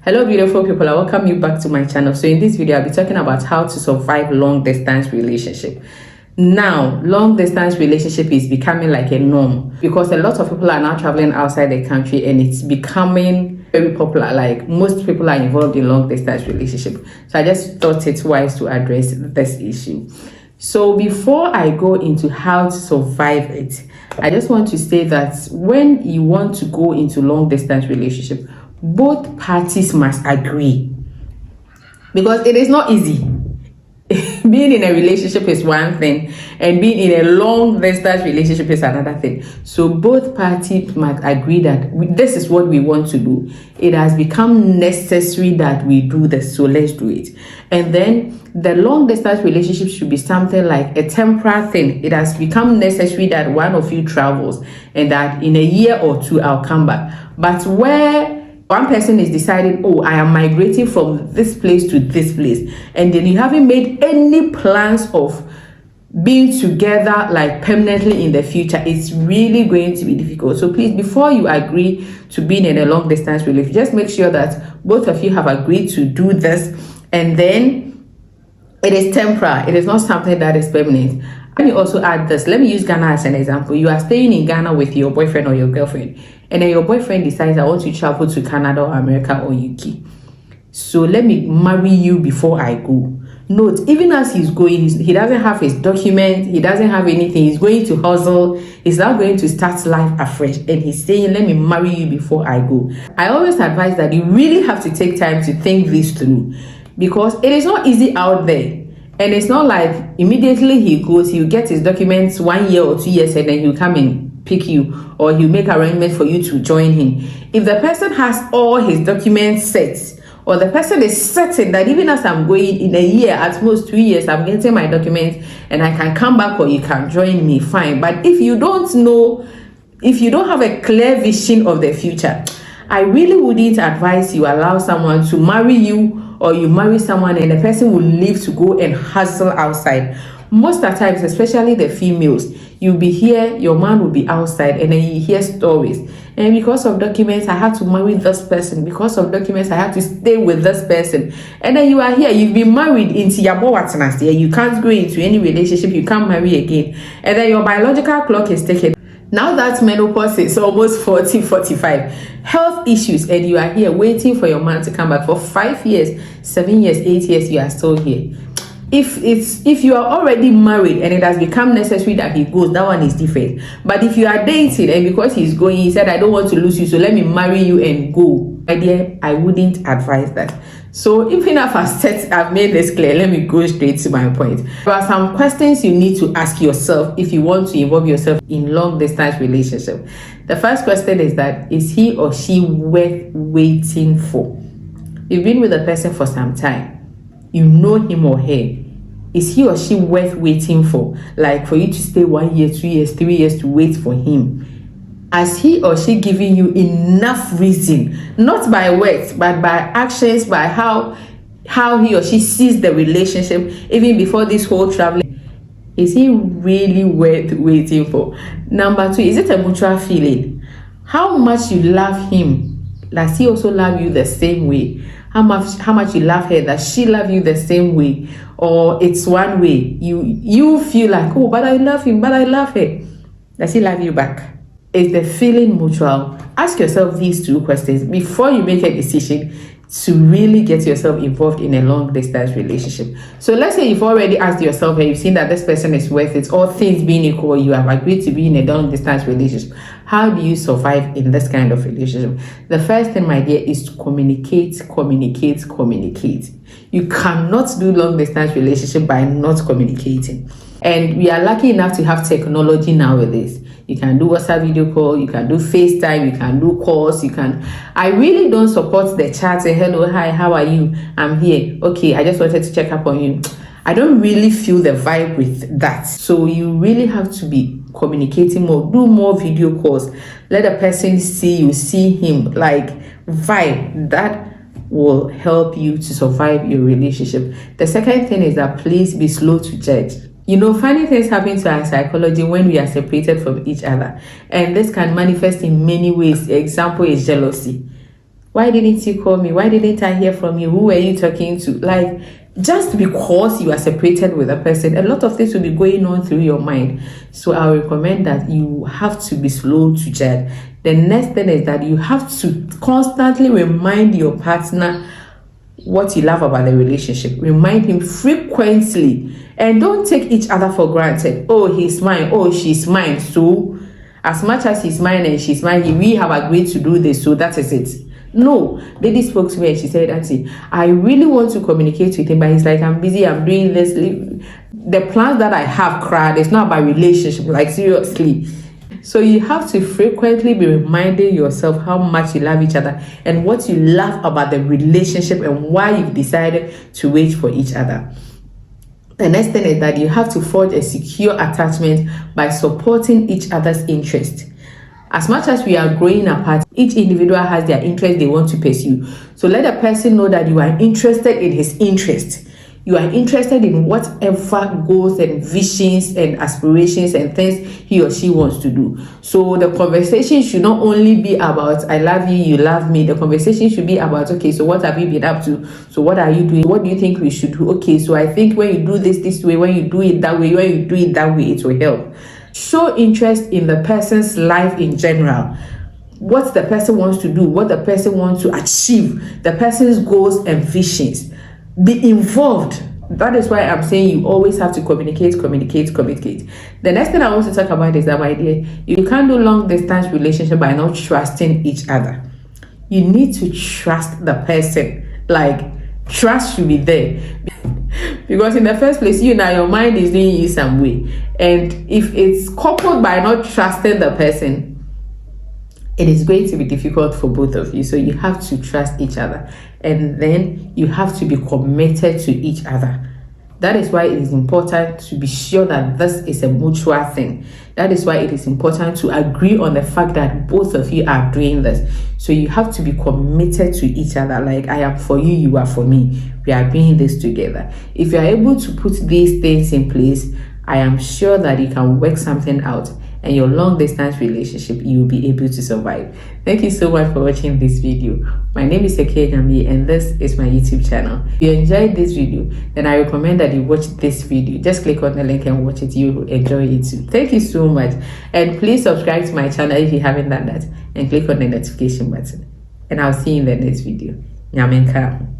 Hello beautiful people, I welcome you back to my channel. So in this video I'll be talking about how to survive long distance relationship. Now long distance relationship is becoming like a norm because a lot of people are now traveling outside the country and it's becoming very popular. Like most people are involved in long distance relationship, so I just thought it's wise to address this issue. So before I go into how to survive it, I just want to say that when you want to go into long distance relationship, both parties must agree, because it is not easy. Being in a relationship is one thing and being in a long distance relationship is another thing. So both parties must agree that this is what we want to do. It has become necessary that we do this, so let's do it. And then the long distance relationship should be something like a temporary thing. It has become necessary that one of you travels and that in a year or two I'll come back. But where one person is deciding, oh, I am migrating from this place to this place, and then you haven't made any plans of being together like permanently in the future, it's really going to be difficult. So please, before you agree to being in a long distance relationship, just make sure that both of you have agreed to do this, and then it is temporary. It is not something that is permanent. Let me also add this. Let me use Ghana as an example. You are staying in Ghana with your boyfriend or your girlfriend, and then your boyfriend decides, I want to travel to Canada or America or UK. So let me marry you before I go. Note, even as he's going, he doesn't have his document, he doesn't have anything, he's going to hustle, he's now going to start life afresh, and he's saying, let me marry you before I go. I always advise that you really have to take time to think this through, because it is not easy out there. And it's not like immediately he goes, he'll get his documents 1 year or 2 years and then he'll come and pick you, or he'll make arrangements for you to join him. If the person has all his documents set, or the person is certain that even as I'm going in a year, at most 2 years, I'm getting my documents and I can come back or you can join me, fine. But if you don't know, if you don't have a clear vision of the future, I really wouldn't advise you allow someone to marry you, or you marry someone and the person will leave to go and hustle outside. Most of the times, especially the females, you'll be here, your man will be outside, and then you hear stories. And because of documents, I had to marry this person. Because of documents, I had to stay with this person. And then you are here, you've been married into your boatness here. You can't go into any relationship, you can't marry again. And then your biological clock is taken. Now that menopause is almost 40, 45, health issues, and you are here waiting for your man to come back for 5 years, 7 years, 8 years, you are still here. If you are already married and it has become necessary that he goes, that one is different. But if you are dating and because he's going, he said, I don't want to lose you, so let me marry you and go. My dear, I wouldn't advise that. So even if I've made this clear, let me go straight to my point. There are some questions you need to ask yourself if you want to involve yourself in long distance relationship. The first question is that, is he or she worth waiting for? You've been with a person for some time. You know him or her. Is he or she worth waiting for? Like for you to stay 1 year, 2 years, 3 years to wait for him. Has he or she giving you enough reason, not by words, but by actions, by how he or she sees the relationship, even before this whole traveling? Is he really worth waiting for? Number two, is it a mutual feeling? How much you love him? Does he also love you the same way? How much you love her? Does she love you the same way? Or it's one way? You feel like, oh, but I love him, but I love her. Does he love you back? Is the feeling mutual? Ask yourself these two questions before you make a decision to really get yourself involved in a long distance relationship. So let's say you've already asked yourself and you've seen that this person is worth it, all things being equal, you have agreed to be in a long distance relationship. How do you survive in this kind of relationship? The first thing, my dear, is to communicate. You cannot do long distance relationship by not communicating. And we are lucky enough to have technology nowadays. You can do WhatsApp video call, you can do FaceTime, you can do calls, I really don't support the chat and hello, hi, how are you? I'm here. Okay, I just wanted to check up on you. I don't really feel the vibe with that. So you really have to be communicating more, do more video calls. Let a person see you, see him, like vibe. That will help you to survive your relationship. The second thing is that please be slow to judge. You know, funny things happen to our psychology when we are separated from each other. And this can manifest in many ways. Example is jealousy. Why didn't you call me? Why didn't I hear from you? Who were you talking to? Like, just because you are separated with a person, a lot of things will be going on through your mind. So I recommend that you have to be slow to judge. The next thing is that you have to constantly remind your partner what you love about the relationship. Remind him frequently, and don't take each other for granted. Oh, he's mine. Oh, she's mine. So as much as he's mine and she's mine, we have agreed to do this, so that is it. No, lady spoke to me and she said, Auntie, I really want to communicate with him, but he's like, I'm busy, I'm doing this. The plans that I have cried, it's not about relationship, like seriously. So you have to frequently be reminding yourself how much you love each other and what you love about the relationship and why you've decided to wait for each other. The next thing is that you have to forge a secure attachment by supporting each other's interest. As much as we are growing apart, each individual has their interest they want to pursue. So let a person know that you are interested in his interest. You are interested in whatever goals and visions and aspirations and things he or she wants to do. So the conversation should not only be about, I love you, you love me. The conversation should be about, okay, so what have you been up to? So what are you doing? What do you think we should do? Okay, so I think when you do this way, when you do it that way, when you do it that way, it will help. Show interest in the person's life in general. What the person wants to do, what the person wants to achieve, the person's goals and visions. Be involved. That is why I'm saying you always have to communicate. The next thing I want to talk about is that, my dear, you can't do long distance relationship by not trusting each other. You need to trust the person. Like, trust should be there. Because in the first place, your mind is doing you some way. And if it's coupled by not trusting the person, it is going to be difficult for both of you. So you have to trust each other. And then you have to be committed to each other. That is why it is important to be sure that this is a mutual thing. That is why it is important to agree on the fact that both of you are doing this. So you have to be committed to each other. Like, I am for you, you are for me. We are doing this together. If you are able to put these things in place, I am sure that you can work something out, and your long distance relationship, you will be able to survive. Thank you so much for watching this video. My name is Eke Nyame, and this is my YouTube channel. If you enjoyed this video, then I recommend that you watch this video. Just click on the link and watch it. You will enjoy it too. Thank you so much. And please subscribe to my channel if you haven't done that, and click on the notification button. And I'll see you in the next video. Nyame nka.